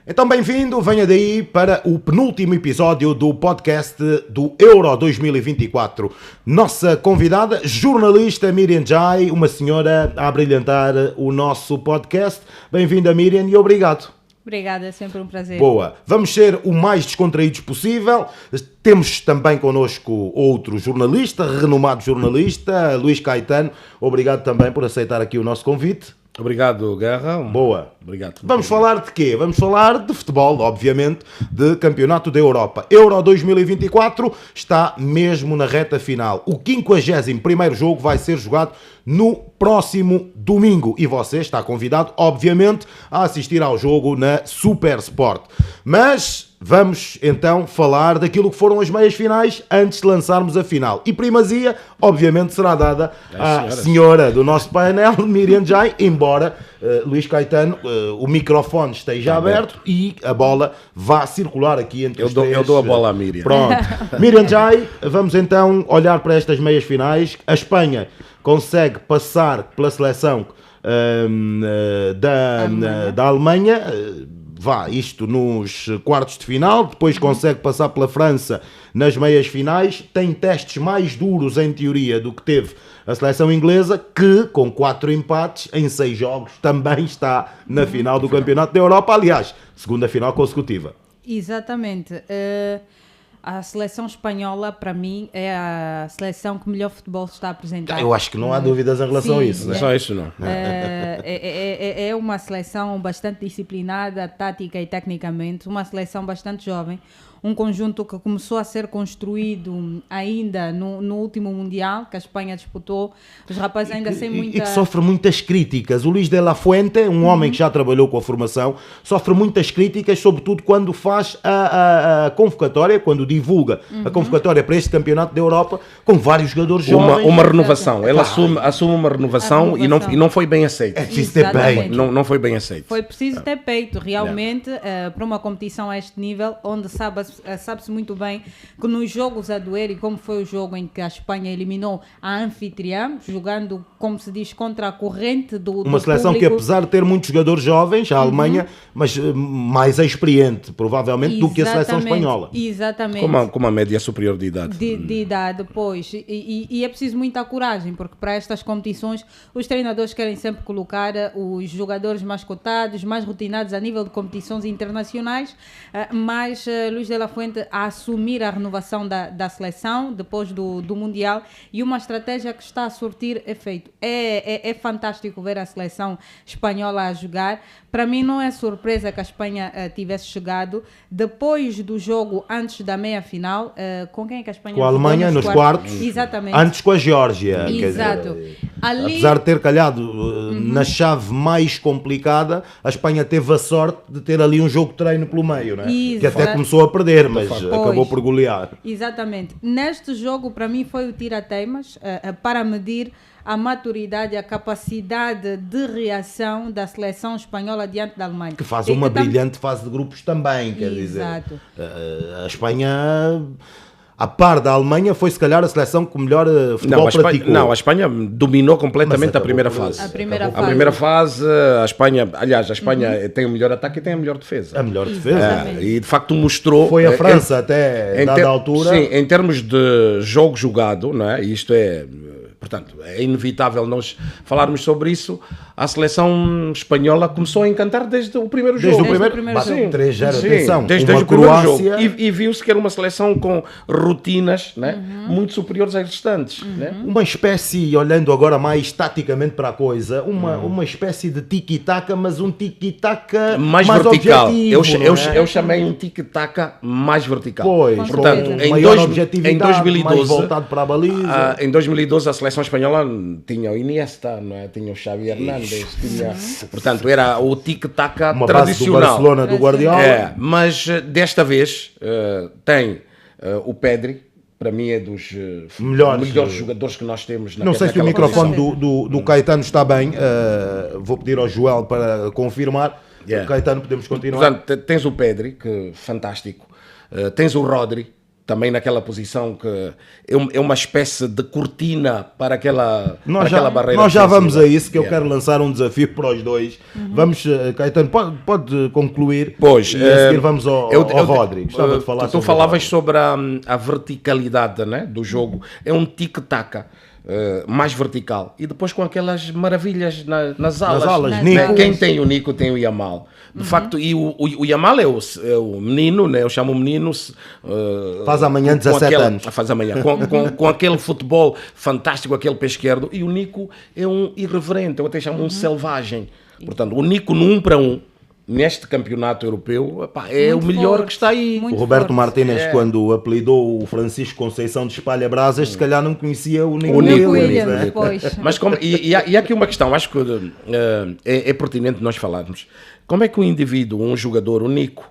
Então bem-vindo, venha daí para o penúltimo episódio do podcast do Euro 2024. Nossa convidada, jornalista Miriam Jai, uma senhora a brilhantar o nosso podcast. Bem-vinda, Miriam, e obrigado. Obrigada, é sempre um prazer. Boa, vamos ser o mais descontraídos possível. Temos também connosco outro jornalista, renomado jornalista, Luís Caetano. Obrigado também por aceitar aqui o nosso convite. Obrigado, Guerra. Boa. Obrigado. Vamos falar de quê? Vamos falar de futebol, obviamente, de Campeonato da Europa. Euro 2024 está mesmo na reta final. O 51º jogo vai ser jogado no próximo domingo. E você está convidado, obviamente, a assistir ao jogo na Super Sport. Mas vamos então falar daquilo que foram as meias finais antes de lançarmos a final. E primazia, obviamente, será dada à senhora do nosso painel, Miriam Jai, embora Luís Caetano, o microfone esteja aberto e a bola vá circular aqui entre os três. Eu dou a bola à Miriam. Pronto. Miriam Jai, vamos então olhar para estas meias finais. A Espanha consegue passar pela seleção da Alemanha, isto nos quartos de final, depois consegue passar pela França nas meias finais, tem testes mais duros em teoria do que teve a seleção inglesa, que com 4 empates em 6 jogos também está na final do Campeonato da Europa, aliás, segunda final consecutiva. Exatamente. A seleção espanhola, para mim, é a seleção que melhor futebol está a apresentar. Eu acho que não há dúvidas em relação a isso. Não é só isso, não. É uma seleção bastante disciplinada, tática e tecnicamente, uma seleção bastante jovem, um conjunto que começou a ser construído ainda no último Mundial, que a Espanha disputou. Os rapazes ainda sem muita... E que sofre muitas críticas. O Luís de la Fuente, um homem que já trabalhou com a formação, sofre muitas críticas, sobretudo quando faz a convocatória, quando divulga a convocatória para este Campeonato da Europa, com vários jogadores jovens. Uma renovação. Ele assume uma renovação e não foi bem aceito. É preciso ter peito. Não foi bem aceito. Foi preciso ter peito, realmente, para uma competição a este nível, onde sabe-se muito bem que nos jogos a doer, e como foi o jogo em que a Espanha eliminou a anfitriã, jogando, como se diz, contra a corrente do uma seleção público, que, apesar de ter muitos jogadores jovens, a Alemanha, mas mais experiente, provavelmente, do que a seleção espanhola. Exatamente. Com uma média superior de idade. De idade, pois. E é preciso muita coragem, porque para estas competições os treinadores querem sempre colocar os jogadores mais cotados, mais rotinados a nível de competições internacionais, mas Luís de la Fuente a assumir a renovação da seleção depois do Mundial, e uma estratégia que está a surtir efeito. É fantástico ver a seleção espanhola a jogar. Para mim não é surpresa que a Espanha tivesse chegado depois do jogo antes da meia-final. Com quem é que a Espanha jogou? Com a Alemanha nos quartos. Exatamente. Antes com a Geórgia. Exato. Apesar de ter calhado na chave mais complicada, a Espanha teve a sorte de ter ali um jogo de treino pelo meio, né? Que até começou a perder, mas acabou por golear. Exatamente. Neste jogo, para mim, foi o tira-teimas para medir a maturidade, a capacidade de reação da seleção espanhola diante da Alemanha. Que faz uma brilhante fase de grupos também, quer dizer. A Espanha, a par da Alemanha, foi se calhar a seleção que melhor futebol praticou. Não, a Espanha dominou completamente a primeira fase. A primeira fase, a Espanha tem o melhor ataque e tem a melhor defesa. A melhor defesa. E de facto mostrou... Foi a França até dada altura. Sim, em termos de jogo jogado, não é? E isto é... Portanto, é inevitável nós falarmos sobre isso. A seleção espanhola começou a encantar desde o primeiro jogo. Desde o primeiro jogo. 3-0, atenção. Desde o primeiro jogo. E viu-se que era uma seleção com rotinas, né, muito superiores às restantes. Né? Uma espécie, olhando agora mais taticamente para a coisa, uma espécie de tiki-taka, mas um tiki-taka mais vertical. Objetivo, eu chamei um tiki-taka mais vertical. Pois, portanto, maior objetividade, em 2012, mais voltado para a baliza. Em 2012 a seleção espanhola tinha o Iniesta, não é? Tinha o Xavi Hernández, portanto era o tic-tac tradicional. Base do Barcelona, do Guardiola. Mas desta vez tem o Pedri, para mim é dos melhores jogadores que nós temos. Não sei se o microfone do Caetano está bem, vou pedir ao Joel para confirmar. O Caetano, podemos continuar. Portanto, tens o Pedri, que fantástico, tens o Rodri, também naquela posição que é uma espécie de cortina para aquela, aquela barreira. Nós já vamos defensiva. a isso, que eu quero lançar um desafio para os dois. Vamos, Caetano, pode concluir. Pois, e a seguir vamos ao Rodrigo. Gostava de falar tu sobre falavas sobre a verticalidade, né, do jogo. É um tic-tac. Mais vertical e depois com aquelas maravilhas nas alas, Nico. Quem tem o Nico tem o Yamal de facto, e o Yamal é o menino, né? Eu chamo o menino faz amanhã 17 anos, faz amanhã com aquele futebol fantástico, aquele pé esquerdo, e o Nico é um irreverente, eu até chamo um selvagem. Portanto, o Nico no 1 para 1 neste campeonato europeu, epá, é muito o melhor forte, que está aí. muito o Roberto forte. Martínez, quando apelidou o Francisco Conceição de Espalha-Brasas, se calhar não conhecia o Nico O Nico Williams, Williams, né? pois. Mas e há aqui uma questão, acho que é pertinente nós falarmos. Como é que um indivíduo, um jogador, o Nico,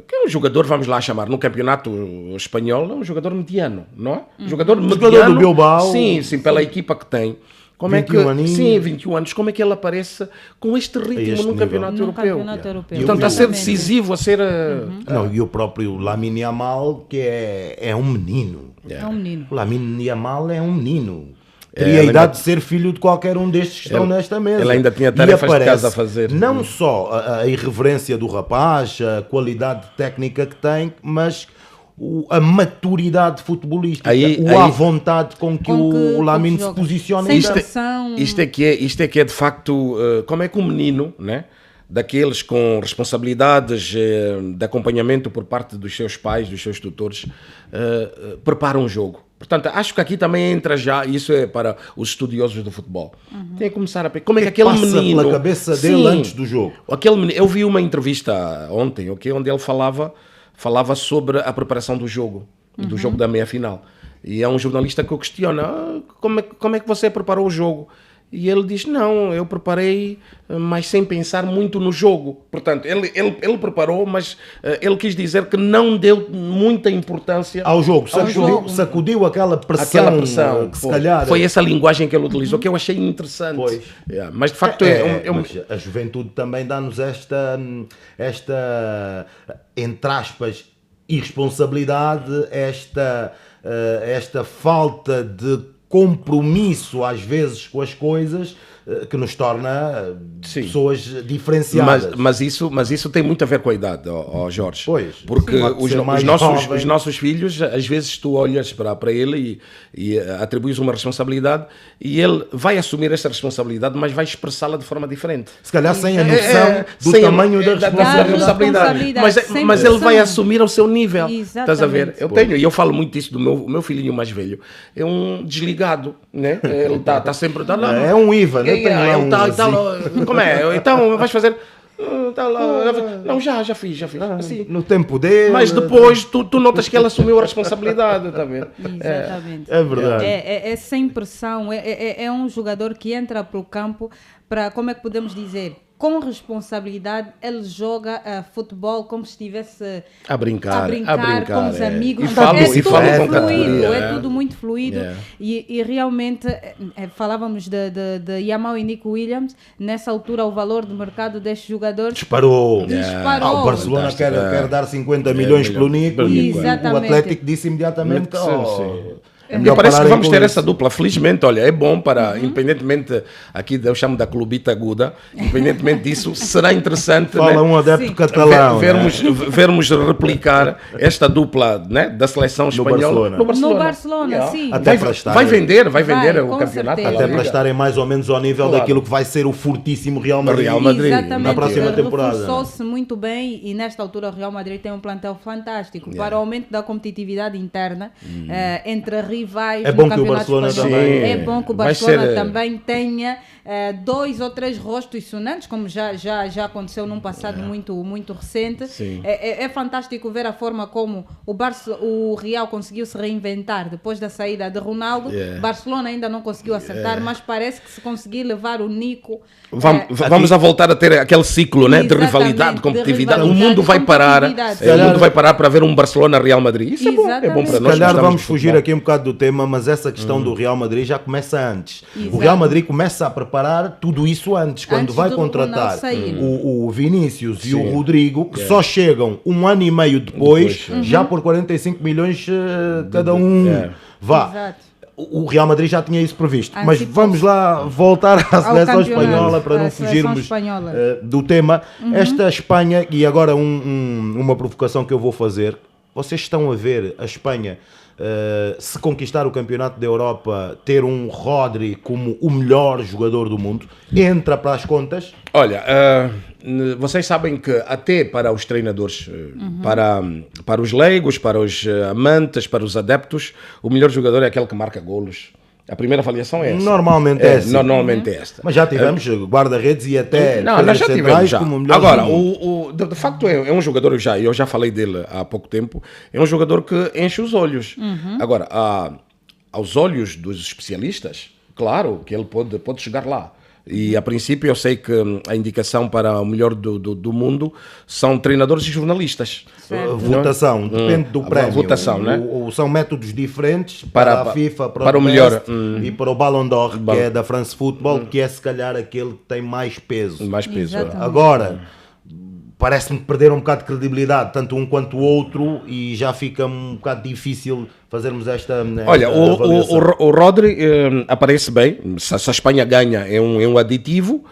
que é um jogador, vamos lá chamar, no campeonato espanhol, é um jogador mediano, não é? Jogador mediano, do Bilbao. Sim, pela equipa que tem. Como 21 é que, aninhos. sim, 21 anos, como é que ele aparece com este ritmo este no nível. campeonato No europeu? campeonato europeu. Portanto, a ser Exatamente. decisivo, a ser... Não, e o próprio Lamine Yamal, que é um menino. É um menino. O Lamine Yamal é um menino. Teria a ele idade ainda- de ser filho de qualquer um destes que estão nesta mesa. ele ainda tinha E tarefas de aparece casa a fazer. Não só a irreverência do rapaz, a qualidade técnica que tem, mas a maturidade futebolística, Aí- à vontade com que o Lamine se joga. posiciona. Sem em campo. pressão. Isto é que é de facto, como é que um menino, né, daqueles com responsabilidades de acompanhamento por parte dos seus pais, dos seus tutores, prepara um jogo. Portanto, acho que aqui também entra já, isso é para os estudiosos do futebol. Tem que começar a pensar, como é que aquele passa menino... pela cabeça dele Sim, antes do jogo. aquele menino, eu vi uma entrevista ontem, okay, onde ele falava sobre a preparação do jogo da meia-final. E é um jornalista que o questiona, como é que você preparou o jogo? E ele diz, não, eu preparei, mas sem pensar muito no jogo. Portanto, ele preparou, mas ele quis dizer que não deu muita importância Ao jogo, jogo. sacudiu aquela pressão, aquela pressão. que se calhar... Foi essa linguagem que ele utilizou, que eu achei interessante. Pois. Yeah, mas de facto mas a juventude também dá-nos esta, entre aspas, irresponsabilidade, esta falta de compromisso às vezes com as coisas, que nos torna Sim. pessoas diferenciadas. Mas isso tem muito a ver com a idade, Jorge. Pois. Porque Sim, pode ser mais jovem. os nossos filhos, às vezes tu olhas para ele e atribuis uma responsabilidade e ele vai assumir essa responsabilidade, mas vai expressá-la de forma diferente. Se calhar sem a noção do sem tamanho da responsabilidade. Mas Sem ele pressão. vai assumir ao seu nível. Exatamente. Estás a ver? Eu falo muito disso do meu filhinho mais velho. É um desligado, né? Ele está sempre... Tá lá, É um IVA, né? Tem lá ele um tá assim. lá, como é? Então vais fazer... Tá lá, não, já fiz. Assim. No tempo dele. Mas depois tu notas que ela assumiu a responsabilidade, está a ver? Exatamente. É verdade. É sem pressão. É um jogador que entra para o campo para, como é que podemos dizer, com responsabilidade, ele joga futebol como se estivesse A brincar com os amigos. E falo tudo com fluido, categoria. é tudo muito fluido. Yeah. E realmente, falávamos de Yamal e Nico Williams, nessa altura o valor de mercado destes jogadores Disparou. disparou. O Barcelona Fantástico. quer dar 50 milhões pelo Nico e o Exatamente. Atlético disse imediatamente Sim. é E melhor parece que pararem vamos com ter isso. essa dupla, felizmente, olha, é bom para, independentemente, aqui eu chamo da clubita aguda, independentemente disso, será interessante, Fala né, um adepto Sim. catalão. vermos replicar esta dupla, né, da seleção espanhola Barcelona. No Barcelona, sim. Até para estar- vai vender Vai, o com campeonato. certeza. a Até La para Liga. estarem mais ou menos ao nível Claro. daquilo que vai ser o fortíssimo Real Madrid. Real Madrid. Exatamente. Na próxima temporada. Reforçou-se muito bem e nesta altura o Real Madrid tem um plantel fantástico para o aumento da competitividade interna entre rivais É bom no que o campeonato Barcelona espanhol. também- É bom que o Vai Barcelona ser, também tenha 2 ou 3 rostos sonantes, como já aconteceu num passado muito recente. Sim. É fantástico ver a forma como o Real conseguiu se reinventar depois da saída de Ronaldo. Yeah. Barcelona ainda não conseguiu acertar, mas parece que se conseguir levar o Nico... Vamos a voltar a ter aquele ciclo, né, de Exatamente, rivalidade, de competitividade. rivalidade, O mundo vai parar, competitividade. o mundo vai parar para ver um Barcelona-Real Madrid. Isso é bom para Exatamente. nós. Se calhar gostamos vamos de fugir futebol. aqui um bocado o tema, mas essa questão do Real Madrid já começa antes. Exato. O Real Madrid começa a preparar tudo isso antes, quando Antes vai do contratar Ronaldo sair. o Vinícius e o Sim. Rodrigo, que só chegam um ano e meio depois, Depois, já por 45 milhões cada um. É. Vá. Exato. O Real Madrid já tinha isso previsto. Mas Antecipou-se. vamos lá voltar à seleção campeonato, espanhola para à não seleção fugirmos espanhola. do tema. Esta Espanha, e agora uma provocação que eu vou fazer. Vocês estão a ver a Espanha, se conquistar o campeonato da Europa, ter um Rodri como o melhor jogador do mundo? Entra para as contas? Olha, vocês sabem que até para os treinadores, para os leigos, para os amantes, para os adeptos, o melhor jogador é aquele que marca golos. A primeira avaliação é essa. Normalmente é assim. Normalmente é esta. Mas já tivemos guarda-redes e até Não, nós já defesas tivemos centrais já. como o melhor Agora, do mundo. de facto é um jogador, eu já falei dele há pouco tempo, é um jogador que enche os olhos. Agora, aos olhos dos especialistas, claro que ele pode chegar lá. E a princípio eu sei que a indicação para o melhor do mundo são treinadores e jornalistas. Certo. Votação, depende do A prémio. votação, né? Ou são métodos diferentes Para- para a FIFA, para o Best melhor. e para o Ballon d'Or, que é da France Football, que é se calhar aquele que tem mais peso. Mais peso. Exatamente. Agora, parece-me que perderam um bocado de credibilidade, tanto um quanto o outro, e já fica um bocado difícil fazermos esta Olha, avaliação. o Rodri aparece bem, se a Espanha ganha é um aditivo,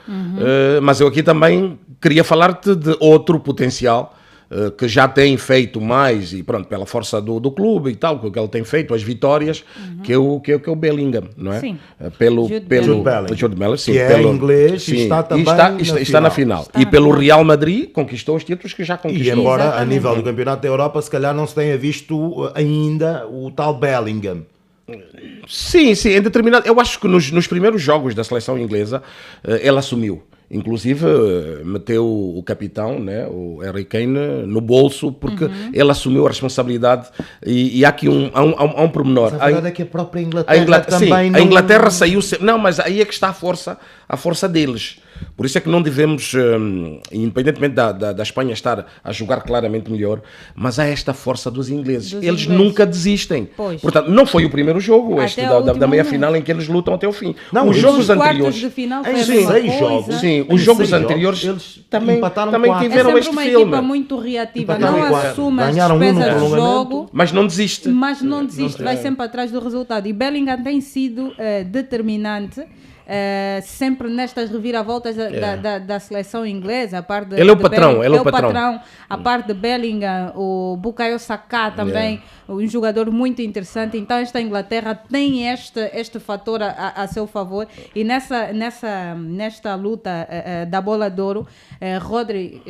mas eu aqui também queria falar-te de outro potencial que já tem feito mais, e pronto, pela força do clube e tal, que ele tem feito, as vitórias, que é o Bellingham, não é? Sim. Jude Bellingham. Jude Bellingham, sim, Que é inglês e sim, está também está na final. Está E na pelo final. Real Madrid conquistou os títulos que já E conquistou. embora a Exatamente. nível do Campeonato da Europa, se calhar não se tenha visto ainda o tal Bellingham. Sim, em determinado. Eu acho que nos primeiros jogos da seleção inglesa ele assumiu. Inclusive meteu o capitão, né, o Harry Kane, no bolso, porque ele assumiu a responsabilidade. E há aqui há um pormenor. Mas a verdade é que a própria A Inglaterra, Inglaterra, sim, também a Inglaterra saiu. Não, mas aí é que está a força deles. Por isso é que não devemos, independentemente da Espanha estar a jogar claramente melhor, mas há esta força dos ingleses. Dos Eles ingleses. nunca desistem. Pois. Portanto, não foi o primeiro jogo Até este o da último meia-final momento. em que eles lutam até o fim. Não, os eles- jogos Nos quartos anteriores. de final foi Em a mesma 6 coisa. jogos. Sim, Em os jogos 6 anteriores eles também empataram também 4. É tiveram sempre este uma filme. equipa muito reativa, Empataram não em 4. assume as Ganharam um no despesas do prolongamento. jogo, Mas não desiste. mas não desiste, vai sempre atrás do resultado. E Bellingham tem sido determinante. Sempre nestas reviravoltas da seleção inglesa, a parte Ele é o de patrão, Bellingham, ele é o patrão. a parte de Bellingham, o Bukayo Saka também, um jogador muito interessante. Então esta Inglaterra tem este fator a seu favor, e nesta luta da bola de ouro, Rodri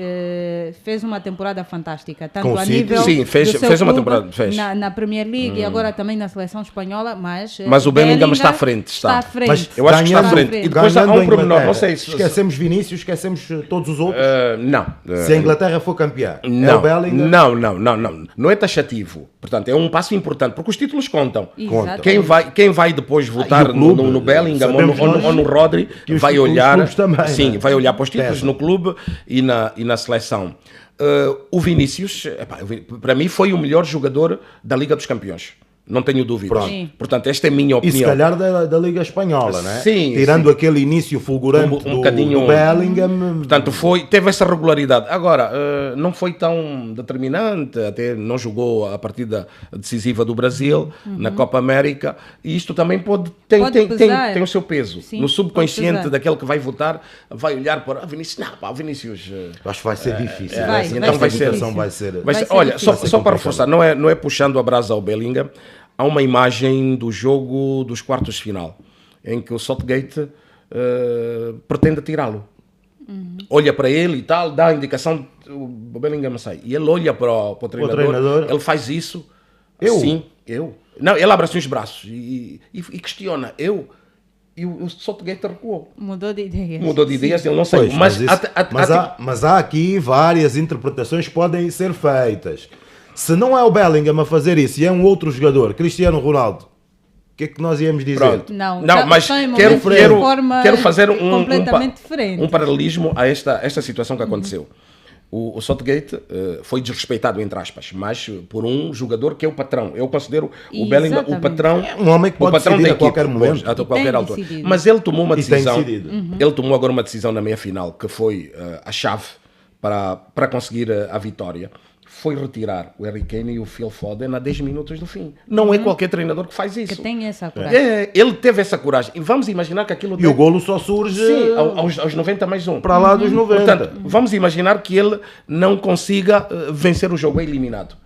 fez uma temporada fantástica, tanto Com a City. nível Sim, fez do seu uma clube, temporada, fez. na Premier League e agora também na seleção espanhola, Mas o Bellingham está à frente, está à frente. Mas Eu acho que está à ganhando- frente. E depois há ganhando um a pormenor, Inglaterra, não sei se... esquecemos Vinícius, esquecemos todos os outros. Não. Se a Inglaterra for campeã, é o Não, Bellingham. não é taxativo. Portanto, é um passo importante, porque os títulos contam. Exato. Quem vai depois votar e o clube, no Bellingham sabemos ou no Rodri que os vai clubes olhar, também, sim, né? vai olhar para os títulos Pesam. no clube e na seleção. O Vinícius, para mim, foi o melhor jogador da Liga dos Campeões. Não tenho dúvidas. Pronto. Sim. Portanto, esta é a minha E opinião. se calhar da Liga Espanhola, né? Sim, Tirando aquele início fulgurante Um bocadinho- do Bellingham. Portanto, teve essa regularidade. Agora, não foi tão determinante, até não jogou a partida decisiva do Brasil na Copa América, e isto também tem o seu peso. Sim, no pode subconsciente pesar. daquele que vai votar, vai olhar para Vinícius. Não, pá, o Vinícius. Acho que vai ser difícil. vai Essa ser votação difícil. vai ser. Vai ser- ser olha, difícil. só para reforçar, não é puxando a brasa ao Bellingham, há uma imagem do jogo dos quartos de final, em que o Southgate pretende tirá-lo. Olha para ele e tal, dá a indicação, o Bellingham sai. E ele olha para o treinador, ele faz isso. Eu? Sim, eu. Não, ele abre assim os braços e questiona, eu. E o Southgate recuou. Mudou de ideias. Mudou de ideias, ele não saiu. Pois, Mas, mas há aqui várias interpretações que podem ser feitas. Se não é o Bellingham a fazer isso e é um outro jogador, Cristiano Ronaldo, o que é que nós íamos dizer? Pronto. Não, mas são em quero, momentos quero, de forma quero fazer completamente diferente. um paralelismo a esta situação que aconteceu. o Southgate foi desrespeitado, entre aspas, mas por um jogador que é o patrão. Eu considero o Bellingham o patrão. É um homem que pode decidir a qualquer momento. A qualquer altura. Decidido. Mas ele tomou uma decisão. Ele tomou agora uma decisão na meia-final, que foi a chave para conseguir a vitória. Foi retirar o Harry Kane e o Phil Foden a 10 minutos do fim. Não é qualquer treinador que faz isso. Que tem essa coragem. Ele teve essa coragem. E vamos imaginar que aquilo... E o golo só surge aos 90 mais um. para lá dos 90. Portanto, vamos imaginar que ele não consiga vencer o jogo, é eliminado.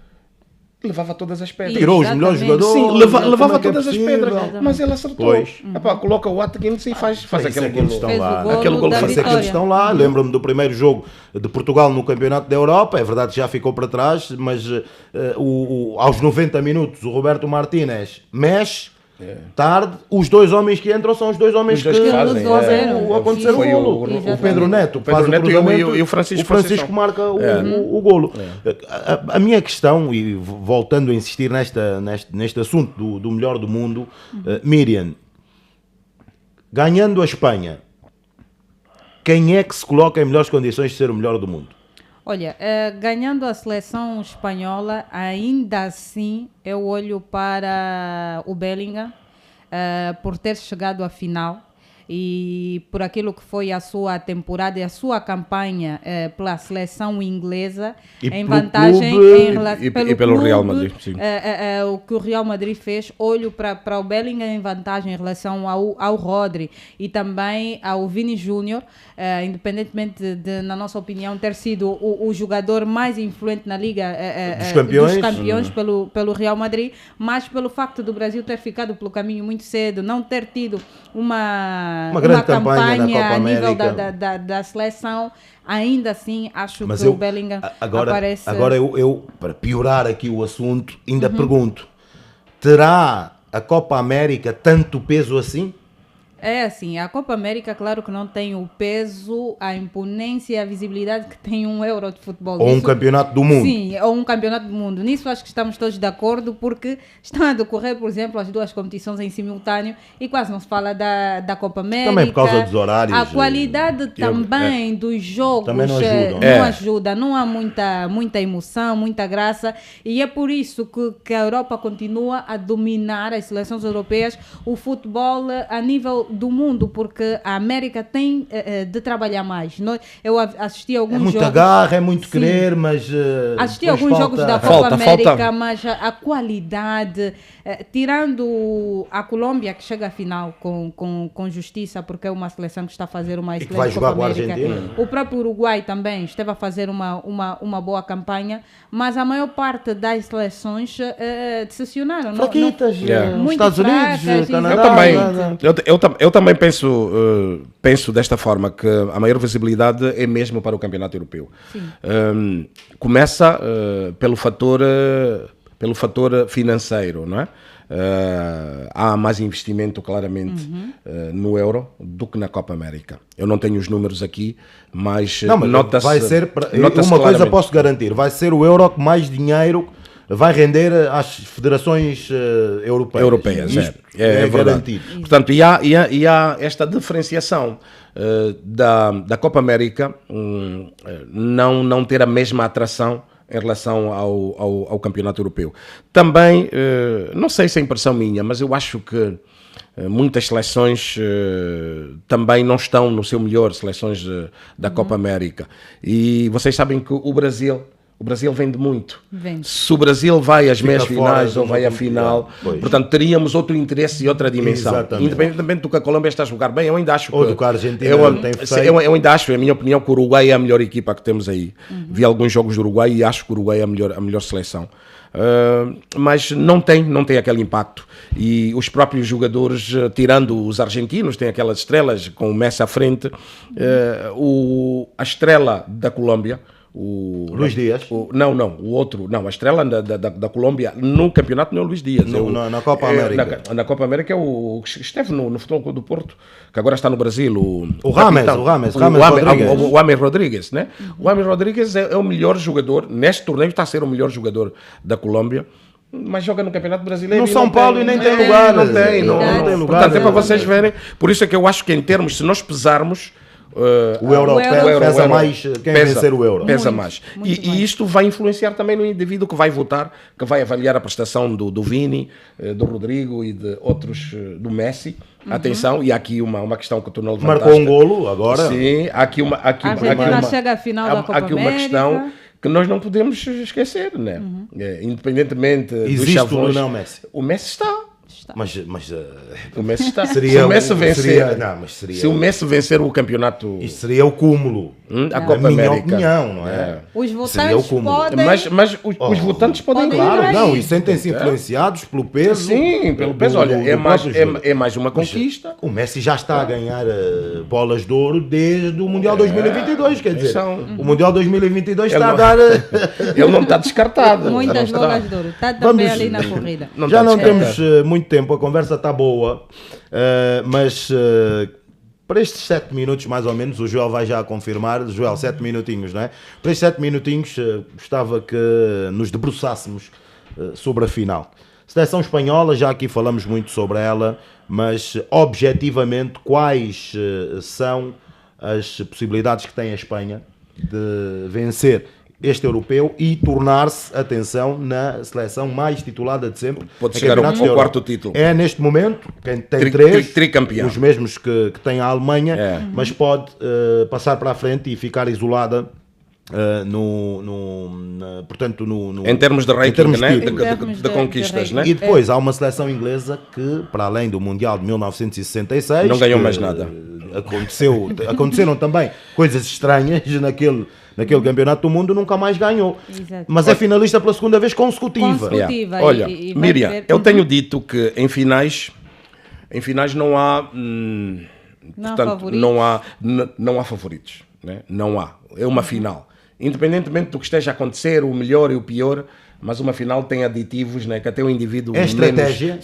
Levava todas as pedras. Tirou os melhores jogadores. Sim, levava todas as pedras. Mas ele acertou. Pois. Epá, coloca o Watkins e faz aquele golo. Fez o golo Aquele golo da foi Isso é que eles vitória. estão lá. Lembro-me do primeiro jogo de Portugal no Campeonato da Europa. É verdade que já ficou para trás, mas aos 90 minutos o Roberto Martínez mexe. Tarde, os dois homens que entram são os dois homens Os dois que fazem, o acontecer o foi golo. o O Pedro Neto Pedro faz o Neto cruzamento e o Francisco o Francisco Conceição. marca o golo. A minha questão, e voltando a insistir neste assunto do melhor do mundo, Miriam, ganhando a Espanha, quem é que se coloca em melhores condições de ser o melhor do mundo? Olha, ganhando a seleção espanhola, ainda assim eu olho para o Bellingham por ter chegado à final e por aquilo que foi a sua temporada e a sua campanha pela seleção inglesa, E em pelo vantagem clube, em relação e pelo Real Madrid, sim. o que o Real Madrid fez, olho para o Bellingham em vantagem em relação ao Rodri e também ao Vini Júnior, independentemente de, na nossa opinião, ter sido o jogador mais influente na Liga Dos dos campeões pelo Real Madrid, mas pelo facto do Brasil ter ficado pelo caminho muito cedo, não ter tido uma grande campanha na Copa a nível América. da seleção, ainda assim acho Mas que o Bellingham aparece... Agora eu, para piorar aqui o assunto, ainda pergunto: terá a Copa América tanto peso assim? É assim, a Copa América, claro que não tem o peso, a imponência e a visibilidade que tem um Euro de futebol. Ou um Nisso- campeonato do mundo? Sim, ou um campeonato do mundo. Nisso acho que estamos todos de acordo, porque estão a decorrer, por exemplo, as duas competições em simultâneo e quase não se fala da Copa América. Também por causa dos horários, A qualidade também dos jogos Também não ajudam. não ajuda, não há muita emoção, muita graça, e é por isso que a Europa continua a dominar, as seleções europeias, o futebol a nível do mundo, porque a América tem de trabalhar mais. Eu assisti a alguns É muita jogos... garra, é muito Sim. querer, mas Assisti depois alguns falta- jogos da Falta, Copa América, falta. mas a qualidade, tirando a Colômbia, que chega à final com justiça, porque é uma seleção que está a fazer uma que excelente vai jogar Copa com a América. Argentina. O próprio Uruguai também esteve a fazer uma boa campanha, mas a maior parte das seleções decepcionaram. Não- Fraquitas, Yeah. nos Muito Estados Unidos, fracas, Canadá. Eu também penso desta forma, que a maior visibilidade é mesmo para o campeonato europeu. Começa pelo fator financeiro, não é? Há mais investimento claramente no Euro do que na Copa América. Eu não tenho os números aqui, mas Não, mas nota-se, vai ser, nota-se uma coisa claramente. posso garantir, vai ser o Euro que mais dinheiro vai render às federações europeias. Isto é verdade. garantido. Portanto, e há esta diferenciação da Copa América não ter a mesma atração em relação ao campeonato europeu. Também, não sei se é impressão minha, mas eu acho que muitas seleções também não estão no seu melhor, seleções da Copa América. E vocês sabem que o Brasil vende muito. Vende. Se o Brasil vai às Fica meias fora finais de ou uma vai à competição. final, Pois. portanto teríamos outro interesse e outra dimensão. Exatamente. Independentemente do que a Colômbia está a jogar bem, eu ainda acho Ou que... do que a Argentina tem feito. eu ainda acho, é a minha opinião, que o Uruguai é a melhor equipa que temos aí. Vi alguns jogos do Uruguai e acho que o Uruguai é a melhor seleção. Mas não tem aquele impacto. E os próprios jogadores, tirando os argentinos, têm aquelas estrelas com o Messi à frente. A estrela da Colômbia, Luís Dias. A estrela da Colômbia no campeonato não é o Luís Dias. Na Copa América. Na Copa América é o que esteve no Futebol Clube do Porto, que agora está no Brasil. O Rames Rodrigues. O James Rodrigues, né? O James Rodrigues é o melhor jogador, neste torneio está a ser o melhor jogador da Colômbia, mas joga no Campeonato Brasileiro. No e São não Paulo e nem tem lugar. Não tem lugar. Não tem lugar. Portanto, é para vocês verem. Por isso é que eu acho que em termos, se nós pesarmos O euro pesa mais quem vencer o euro. Pesa Muito, mais. muito mais. E isto vai influenciar também no indivíduo que vai votar, que vai avaliar a prestação do Vini, do Rodrigo e de outros, do Messi. Atenção, e há aqui uma questão que tu não levantaste. Marcou um golo agora. Sim, há aqui uma... A Argentina chega à final da Copa Há aqui uma América. questão que nós não podemos esquecer, né? Independentemente dos Existe o chavões, Lionel Messi. o Messi está. Mas O Messi está. Seria Se o Messi vencer, seria, se o Messi vencer o campeonato, isto seria o cúmulo. a Na Copa minha América, opinião, não é? Os Seria o votantes cúmulo. podem... mas os votantes podem podem ir. ir Claro, aí. não, e sentem-se influenciados pelo peso. Sim, pelo peso. Olha, do é mais próprio jogo. uma conquista. O Messi já está a ganhar bolas de ouro desde o Mundial 2022, quer dizer, o Mundial 2022 está a dar... Ele não está descartado. Muitas Não está. bolas de ouro. Está também Vamos- ali na corrida. Não Já está não descartado. temos muito tempo, a conversa está boa, mas para estes 7 minutos mais ou menos, o Joel vai já confirmar, Joel, 7 minutinhos, não é? Para estes 7 minutinhos gostava que nos debruçássemos sobre a final. Seleção espanhola, já aqui falamos muito sobre ela, mas objetivamente quais são as possibilidades que tem a Espanha de vencer este europeu e tornar-se, atenção, na seleção mais titulada de sempre. Pode em chegar ao campeonatos da Europa. quarto título. É neste momento, quem tem Tricampeão. os mesmos que tem a Alemanha, É. mas pode passar para a frente e ficar isolada portanto, Em termos de ranking, termos de né? títulos. Em termos de de conquistas, ranking. né? E depois há uma seleção inglesa que, para além do Mundial de 1966, Não ganhou que, mais nada. Aconteceram também coisas estranhas naquele campeonato do mundo, nunca mais ganhou. Exato. Mas é finalista pela segunda vez consecutiva. Consecutiva. Yeah. Olha, e vai Miriam, ver- eu tenho dito que em finais não há, Não há portanto, favoritos. não há favoritos, né? Não há. É uma final. Independentemente do que esteja a acontecer, o melhor e o pior, mas uma final tem aditivos, né? Que até o indivíduo É estratégia?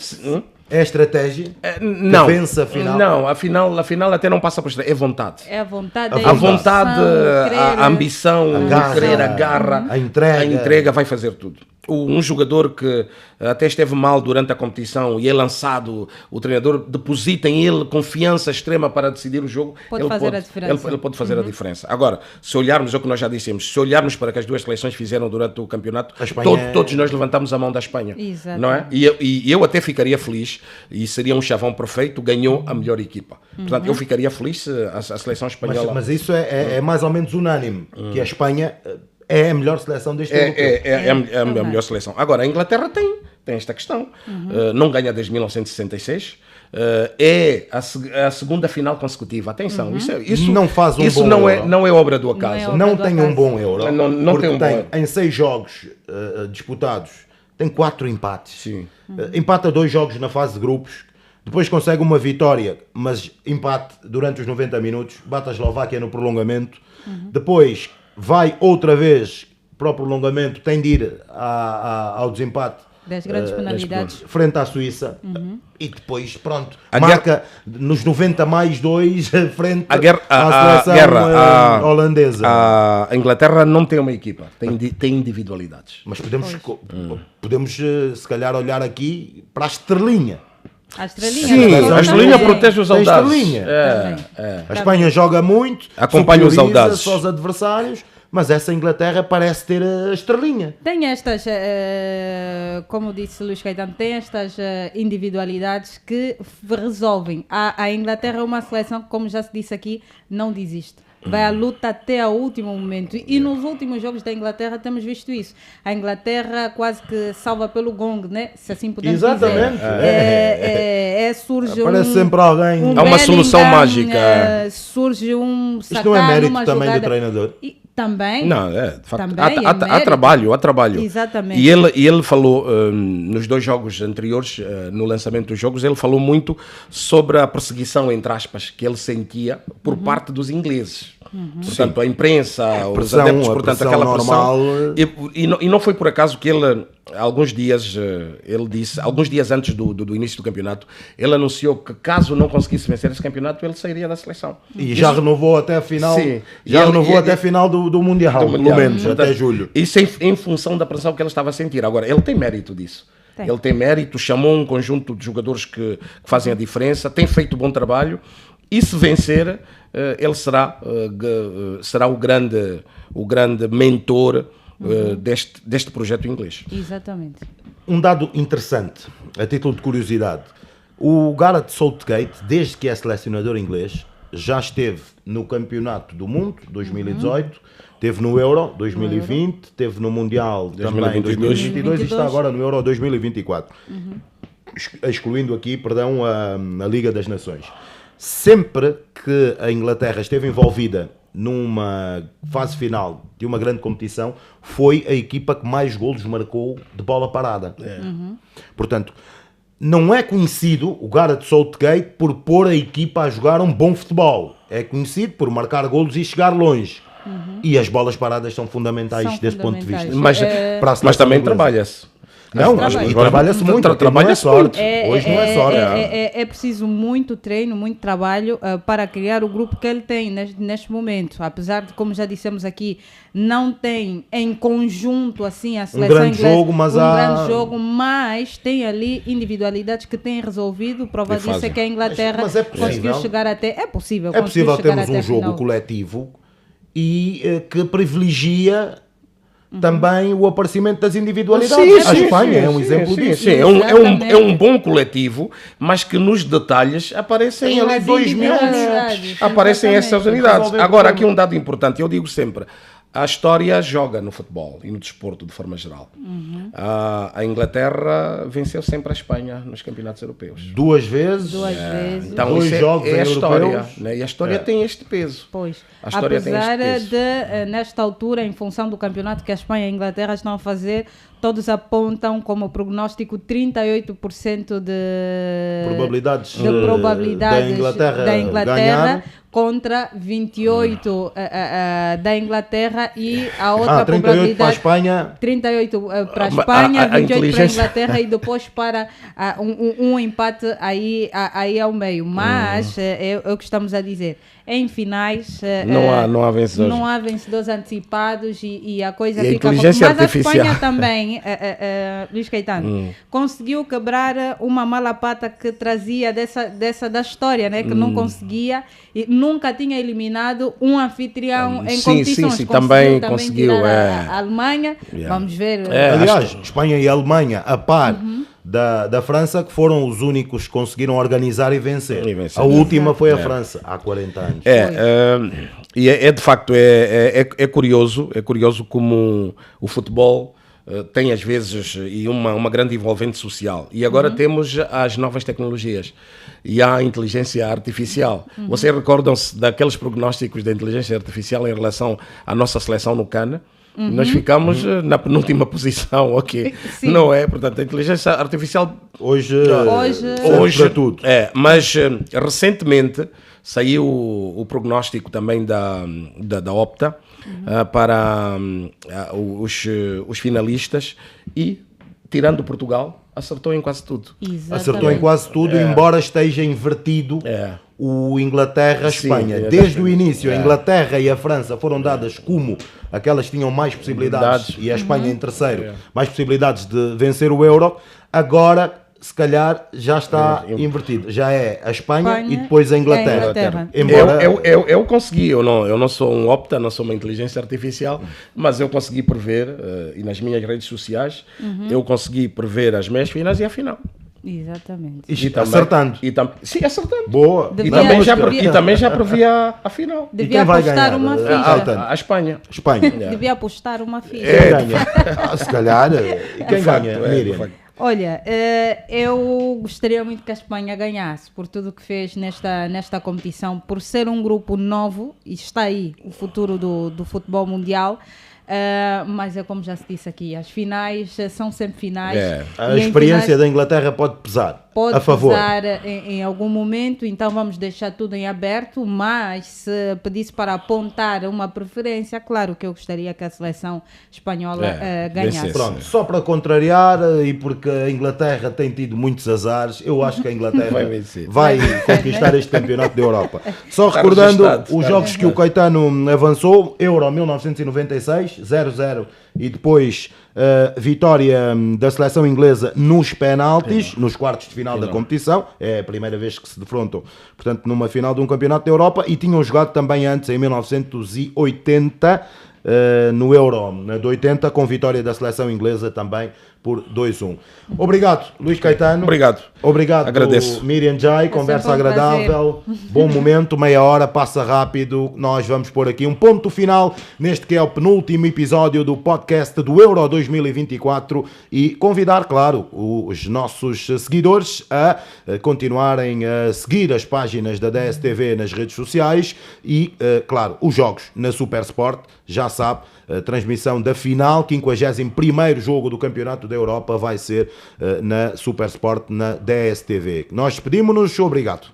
É estratégia? Não. Que vence a final? Não, a final até não passa por estratégia, é vontade. É a vontade, A A vontade, a ambição, a garra, o querer, a garra, a entrega. vai fazer tudo. Um jogador que até esteve mal durante a competição e é lançado, o treinador deposita em ele confiança extrema para decidir o jogo. Pode ele fazer a diferença. Ele pode fazer a diferença. Agora, se olharmos, é o que nós já dissemos, se olharmos para o que as duas seleções fizeram durante o campeonato, A Espanha todos nós levantamos a mão da Espanha. Exato. Não é? E eu até ficaria feliz, e seria um chavão perfeito, ganhou a melhor equipa. Portanto, eu ficaria feliz se a seleção espanhola... Mas isso é mais ou menos unânime, que a Espanha é a melhor seleção deste europeu. É a melhor seleção. Agora, a Inglaterra tem esta questão. Não ganha desde 1966. É a segunda final consecutiva. Atenção, isso Não faz um isso bom não Euro. não é obra do acaso. Não é Não do tem acaso. um bom Euro. Não porque tem um bom Euro. em 6 jogos disputados, tem 4 empates. Sim. Empata 2 jogos na fase de grupos, depois consegue uma vitória, mas empate durante os 90 minutos, bate a Eslováquia no prolongamento, depois vai outra vez para o prolongamento, tem de ir ao desempate 10 grandes penalidades. frente à Suíça e depois, pronto, A marca nos 90 mais 2 frente A guerra- à seleção holandesa. A Inglaterra não tem uma equipa, tem individualidades. Mas podemos se calhar olhar aqui para a estrelinha. A estrelinha. Sim, também. a estrelinha protege os Tem audazes. estrelinha. Também. A Espanha joga muito, Acompanha os superioriza audazes. só os adversários, mas essa Inglaterra parece ter a estrelinha. Tem estas, como disse Luís Caetano, tem estas individualidades que resolvem. A Inglaterra é uma seleção que, como já se disse aqui, não desiste. Vai à luta até ao último momento. E nos últimos jogos da Inglaterra temos visto isso. A Inglaterra quase que salva pelo gong, né? Se assim podemos Exatamente. dizer. Surge Aparece sempre alguém. Há uma solução Bellingham, mágica. surge um Isto não é Saka mérito numa também do jogada. treinador? E também. Não, de facto, Também é há mérito. trabalho. Exatamente. E ele falou, nos 2 jogos anteriores, no lançamento dos jogos, ele falou muito sobre a perseguição, entre aspas, que ele sentia por parte dos ingleses. Portanto, a imprensa, os pressão, adeptos, a portanto, pressão aquela normal. pressão. E não foi por acaso que ele, alguns dias antes do início do campeonato, ele anunciou que caso não conseguisse vencer esse campeonato, ele sairia da seleção. E já renovou até a final. Sim. Já E ele- renovou e- até a final do Mundial, do Mundial. pelo menos, até Portanto, julho. Isso em função da pressão que ele estava a sentir. Agora, ele tem mérito disso. Tem. Ele tem mérito, chamou um conjunto de jogadores que fazem a diferença, tem feito bom trabalho E se vencer, ele será o grande mentor deste projeto inglês. Exatamente. Um dado interessante, a título de curiosidade. O Gareth Southgate, desde que é selecionador inglês, já esteve no Campeonato do Mundo, 2018, esteve no Euro, 2020, esteve no Mundial também em 2022 e está agora no Euro 2024. Excluindo aqui, perdão, a Liga das Nações. Sempre que a Inglaterra esteve envolvida numa fase final de uma grande competição, foi a equipa que mais golos marcou de bola parada. Portanto, não é conhecido o Gareth Southgate por pôr a equipa a jogar um bom futebol. É conhecido por marcar golos e chegar longe. E as bolas paradas são fundamentais desse ponto de vista. Mas também trabalha-se. Não, e trabalha-se muito. Trabalha-se sorte. Hoje não é sorte. É preciso muito treino, muito trabalho para criar o grupo que ele tem neste momento. Apesar de, como já dissemos aqui, não tem em conjunto assim a seleção grande inglesa, jogo, mas grande jogo, mas tem ali individualidades que têm resolvido. Prova disso é que a Inglaterra conseguiu chegar até. É possível termos um jogo coletivo e que privilegia também o aparecimento das individualidades. A Espanha é um exemplo disso. Sim, é um bom coletivo, mas que nos detalhes aparecem ali 2 minutos. Aparecem essas unidades. Agora, aqui um dado importante, eu digo sempre, a história joga no futebol e no desporto de forma geral. A Inglaterra venceu sempre a Espanha nos campeonatos europeus. 2 vezes. Então, 2 jogos é a história. europeus. Né? E a história tem este peso. Pois. A história Apesar tem este peso. de, nesta altura, em função do campeonato que a Espanha e a Inglaterra estão a fazer, todos apontam como prognóstico 38% de probabilidades da Inglaterra contra 28% da Inglaterra e a outra 38 probabilidade para a Espanha. 38 para a Espanha, 28 para a inteligência. Inglaterra e depois para um empate aí ao meio. Mas é o que estamos a dizer. Em finais não há vencedores. Não há vencedores antecipados e a coisa E a fica... inteligência Mas artificial. a Espanha também, Luís Caetano, conseguiu quebrar uma malapata que trazia dessa da história, né? Que não conseguia e nunca tinha eliminado um anfitrião em competições. Sim, também conseguiu. Tirar a Alemanha. Vamos ver. Aliás, Espanha e Alemanha, a par da França, que foram os únicos que conseguiram organizar e vencer. A última foi a França, há 40 anos. De facto, é curioso como o futebol tem às vezes uma grande envolvente social. E agora temos as novas tecnologias e a inteligência artificial. Vocês recordam-se daqueles prognósticos da inteligência artificial em relação à nossa seleção no CAN? Nós ficamos na penúltima posição, ok? Sim. Não é? Portanto, a inteligência artificial Hoje para tudo. Mas recentemente saiu o prognóstico também da Opta para os finalistas e, tirando Portugal, acertou em quase tudo. Exatamente. Acertou em quase tudo, embora esteja invertido o Inglaterra-Espanha. Sim, Desde o início, a Inglaterra e a França foram dadas como aquelas que tinham mais possibilidades, e a Espanha em terceiro, mais possibilidades de vencer o Euro. Agora, se calhar, já está invertido. Já é a Espanha e depois a Inglaterra. Embora... Eu consegui, eu não sou um Opta, não sou uma inteligência artificial, mas eu consegui prever, e nas minhas redes sociais, eu consegui prever as meias finais e a final. Exatamente. E também, acertando. Sim, acertando. Boa. E também já previa a final. Devia apostar uma ficha. A Espanha. Devia apostar uma ficha. Quem ganha? Se calhar. E quem ganha? Miriam. Olha, eu gostaria muito que a Espanha ganhasse por tudo o que fez nesta competição, por ser um grupo novo, e está aí o futuro do futebol mundial. Mas é como já se disse aqui, as finais são sempre finais. A experiência da Inglaterra pode pesar. Pode a favor. pesar em algum momento, então vamos deixar tudo em aberto, mas se pedisse para apontar uma preferência, claro que eu gostaria que a seleção espanhola ganhasse. Pronto, só para contrariar, e porque a Inglaterra tem tido muitos azares, eu acho que a Inglaterra vai conquistar este campeonato da Europa. Só recordando os jogos que o Caetano avançou: Euro 1996, 0-0 e depois vitória da seleção inglesa nos penaltis, nos quartos de final da competição. É a primeira vez que se defrontam, portanto, numa final de um campeonato da Europa, e tinham jogado também antes, em 1980, no Euro de 80, com vitória da seleção inglesa também por 2-1. Obrigado, Luís Caetano. Obrigado, agradeço. Miriam Jai, conversa agradável, bom momento, meia hora, passa rápido. Nós vamos pôr aqui um ponto final neste que é o penúltimo episódio do podcast do Euro 2024 e convidar, claro, os nossos seguidores a continuarem a seguir as páginas da DSTV nas redes sociais e, claro, os jogos na Super Sport, já sabe, a transmissão da final, 51º jogo do Campeonato da Europa vai ser na Super Sport, na DSTV. Nós despedimos-nos, obrigado.